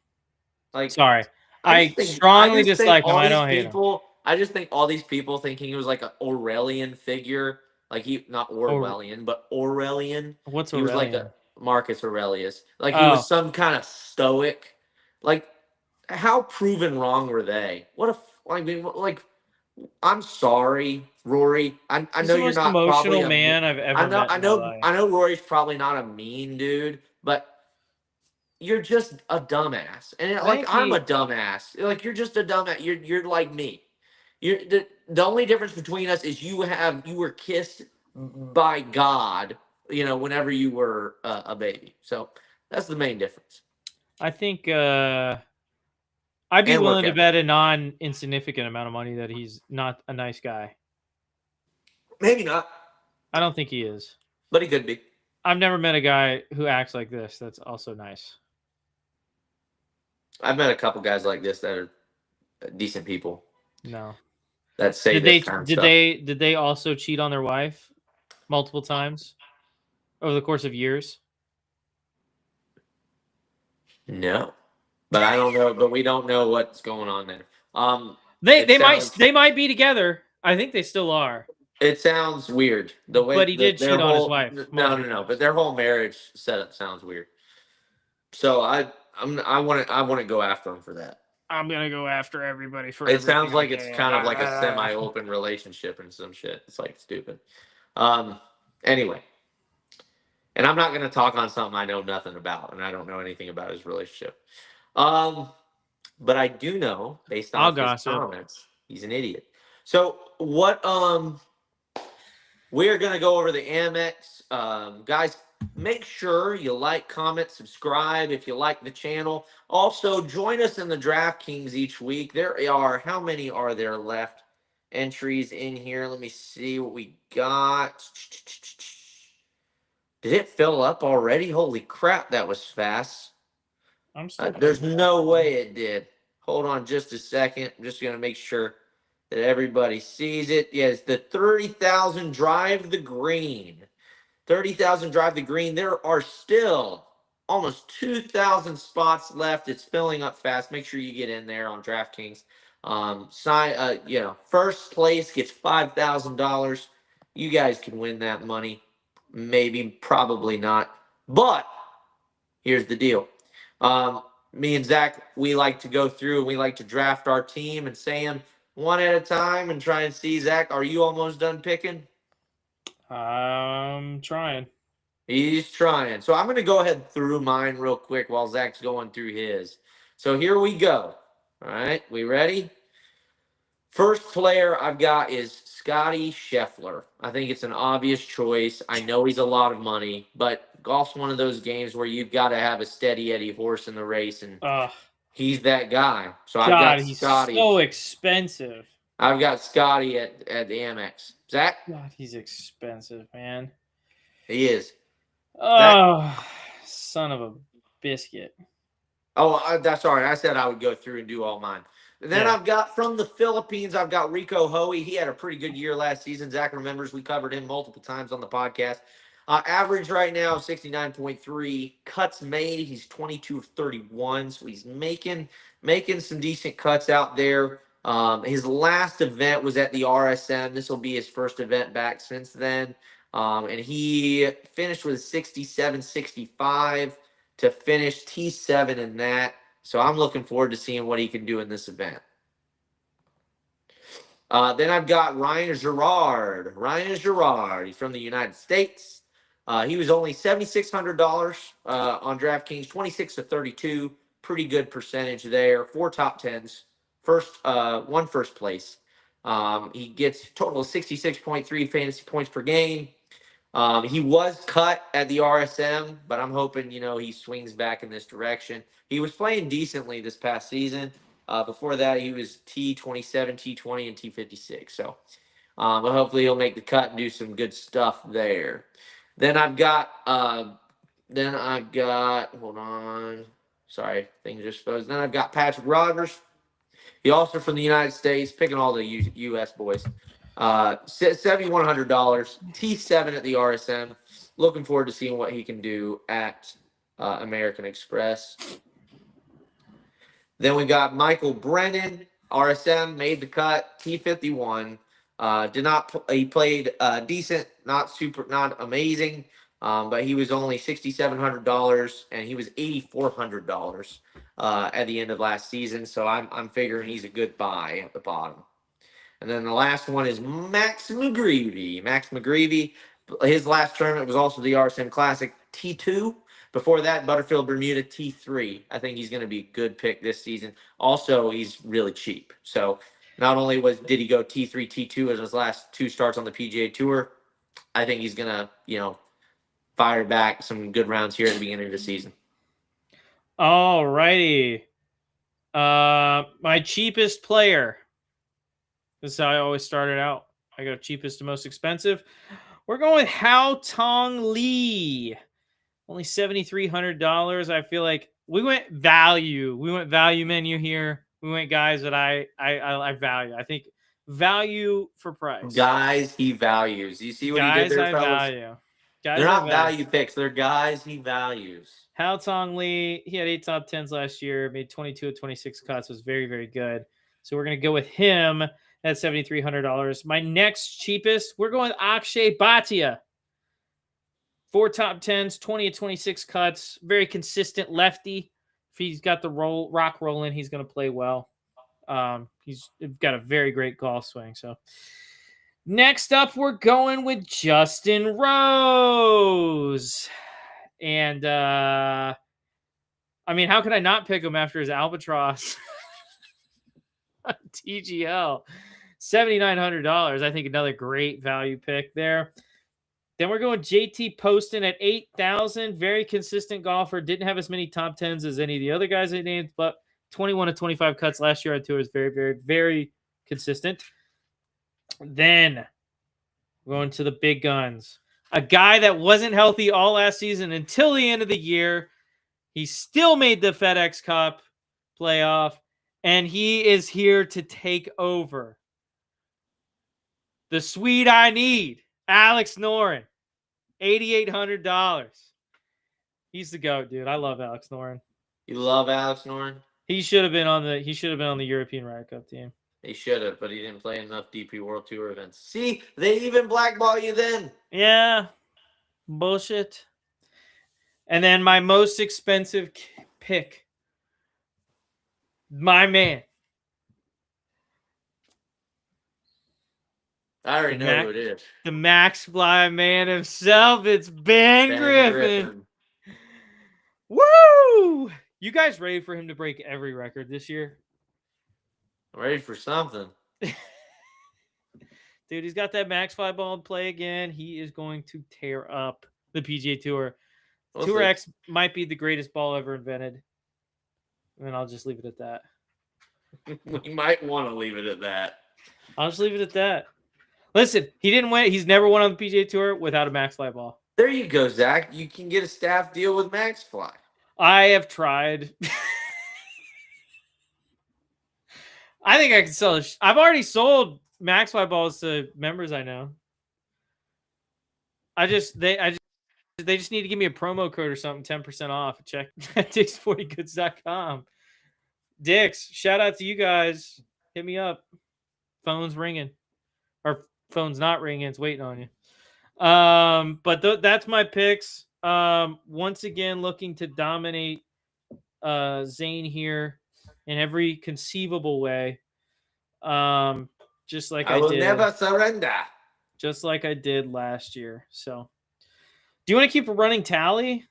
Like, sorry. I strongly dislike him. I don't hate him. I just think all these people thinking he was like an Aurelian figure. Like not Orwellian, but Aurelian. What's He was like Aurelian? a Marcus Aurelius. Like he was some kind of stoic. Like, how proven wrong were they? I'm sorry, Rory. I He's know the you're most not probably emotional man I've ever met. I know Rory's probably not a mean dude, but you're just a dumbass. And I'm a dumbass. Like, you're just a dumbass. You're like me. The only difference between us is you were kissed by God, whenever you were a baby. So that's the main difference. I think I'd be willing to bet a non-insignificant amount of money that he's not a nice guy. Maybe not. I don't think he is. But he could be. I've never met a guy who acts like this that's also nice. I've met a couple guys like this that are decent people. No. That say this kind of stuff. Did they also cheat on their wife multiple times over the course of years? No. But I don't know. But we don't know what's going on there. They might be together. I think they still are. It sounds weird. The way, but he did cheat on his wife. No. But their whole marriage setup sounds weird. So I want to go after him for that. I'm gonna go after everybody for. It sounds like it's kind of like a semi-open relationship and some shit. It's like stupid. Anyway, and I'm not gonna talk on something I know nothing about, and I don't know anything about his relationship. But I do know, based on his comments, he's an idiot. So what? We are gonna go over the Amex, guys. Make sure you like, comment, subscribe if you like the channel. Also, join us in the DraftKings each week. How many are there left? Entries in here. Let me see what we got. Did it fill up already? Holy crap, that was fast. There's no way it did. Hold on just a second. I'm just going to make sure that everybody sees it. Yes, the 30,000 drive the green. 30,000 drive the green. There are still almost 2,000 spots left. It's filling up fast. Make sure you get in there on DraftKings. First place gets $5,000. You guys can win that money. Maybe, probably not. But here's the deal. Me and Zach, we like to go through and we like to draft our team and say them one at a time and try and see. Zach, are you almost done picking? I'm trying. He's trying. So I'm going to go ahead through mine real quick while Zach's going through his. So here we go. All right, we ready? First player I've got is Scotty Scheffler. I think it's an obvious choice. I know he's a lot of money, but golf's one of those games where you've got to have a steady Eddie horse in the race, and he's that guy. So I've got God, he's Scotty. so expensive. I've got Scotty at the Amex. Zach? God, he's expensive, man. He is. Oh, son of a biscuit. Oh, that's all right. I said I would go through and do all mine. And then Yeah. I've got from the Philippines, I've got Rico Hoey. He had a pretty good year last season. Zach remembers we covered him multiple times on the podcast. Average right now, 69.3. Cuts made, he's 22 of 31. So he's making some decent cuts out there. His last event was at the RSM. This will be his first event back since then. And he finished with 67-65 to finish T7 in that. So I'm looking forward to seeing what he can do in this event. Then I've got Ryan Gerard. He's from the United States. He was only $7,600 on DraftKings, 26 to 32. Pretty good percentage there. 4 top tens. One first place. He gets a total of 66.3 fantasy points per game. He was cut at the RSM, but I'm hoping, he swings back in this direction. He was playing decently this past season. Before that, he was T27, T20, and T56. So but hopefully he'll make the cut and do some good stuff there. Then I've got, hold on. Sorry, things just froze. Then I've got Patrick Rogers. He also from the United States, picking all the U.S. boys. $7,100, T7 at the RSM. Looking forward to seeing what he can do at American Express. Then we got Michael Brennan, RSM, made the cut, T51. He played decent, not amazing, but he was only $6,700 and he was $8,400 at the end of last season. So I'm figuring he's a good buy at the bottom. And then the last one is Max McGreevy. His last tournament was also the RSM Classic T2. Before that, Butterfield Bermuda T3. I think he's going to be a good pick this season. Also, he's really cheap. So not only did he go T3, T2 as his last 2 starts on the PGA Tour, I think he's going to, fire back some good rounds here at the beginning of the season. All righty. My cheapest player. This is how I always started out. I go cheapest to most expensive. We're going with Hao Tong Lee. Only $7,300. I feel like we went value. We went value menu here. We went guys that I value. I think value for price. Guys he values. You see what he did there, fellas? Value. Guys They're not value picks. They're guys he values. Hao Tong Lee, he had 8 top 10s last year, made 22 of 26 cuts, was very, very good. So we're going to go with him at $7,300. My next cheapest, we're going with Akshay Bhatia. 4 top 10s, 20 of 26 cuts, very consistent lefty. If he's got the rock rolling, he's going to play well. He's got a very great golf swing. So next up, we're going with Justin Rose. And, how can I not pick him after his Albatross TGL? $7,900. I think another great value pick there. Then we're going JT Poston at $8,000. Very consistent golfer. Didn't have as many top 10s as any of the other guys I named, but 21 to 25 cuts last year on tour is very, very, very consistent. Then we're going to the big guns. A guy that wasn't healthy all last season until the end of the year. He still made the FedEx Cup playoff, and he is here to take over. The Swede I need, Alex Noren, $8,800. He's the GOAT, dude. I love Alex Noren. You love Alex Noren? He should have been on the European Ryder Cup team. He should have, but he didn't play enough DP World Tour events. See, they even blackball you then. Yeah. Bullshit. And then my most expensive pick. My man. I already know who it is. The Max Fly man himself. It's Ben Griffin. Woo! You guys ready for him to break every record this year? I'm ready for something. Dude, he's got that Max Fly ball in play again. He is going to tear up the PGA Tour. Tour X might be the greatest ball ever invented. And I'll just leave it at that. We might want to leave it at that. I'll just leave it at that. Listen, he didn't win. He's never won on the PGA Tour without a Max Fly ball. There you go, Zach. You can get a staff deal with Max Fly. I have tried. I think I can sell. I've already sold Max Fly balls to members I know. They just need to give me a promo code or something, 10% off. Check at Dick's40goods.com. Dicks, shout out to you guys. Hit me up. Phone's ringing. Or phone's not ringing. It's waiting on you. But that's my picks. Once again, looking to dominate Zane here in every conceivable way. Just like I will did. Never surrender. Just like I did last year. So, do you want to keep a running tally?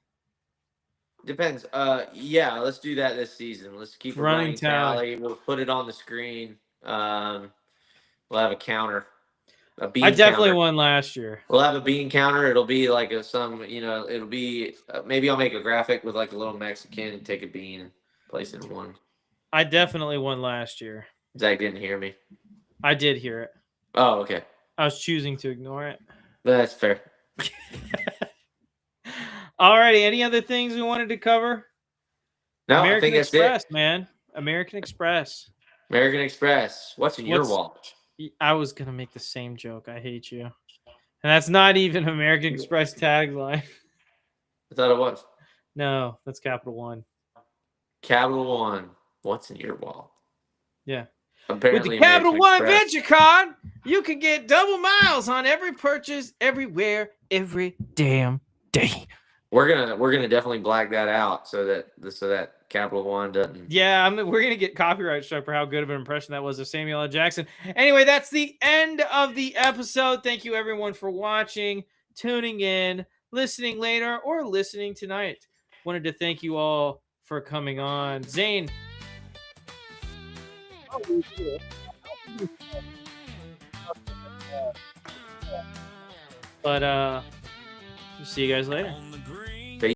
Depends. Yeah, let's do that this season. Let's keep a running tally. We'll put it on the screen. We'll have a counter. A bean I definitely counter. won last year. We'll have a bean counter. It'll be like it'll be, maybe I'll make a graphic with like a little Mexican and take a bean and place it in one. I definitely won last year. Zach didn't hear me. I did hear it. Oh, okay. I was choosing to ignore it. That's fair. Alrighty, any other things we wanted to cover? No, American I think that's Express, it. man. American Express. American Express. What's in your wallet? I was gonna make the same joke. I hate you. And that's not even American Express tagline. I thought it was. No, that's Capital One. Capital One. What's in your wallet? Yeah. Apparently, with the Capital American One Express. Venture Card, you can get double miles on every purchase, everywhere, every damn day. We're gonna definitely black that out so that Capital One doesn't. Yeah, we're gonna get copyright struck for how good of an impression that was of Samuel L. Jackson. Anyway, that's the end of the episode. Thank you everyone for watching, tuning in, listening later, or listening tonight. Wanted to thank you all for coming on. Zane. But see you guys later.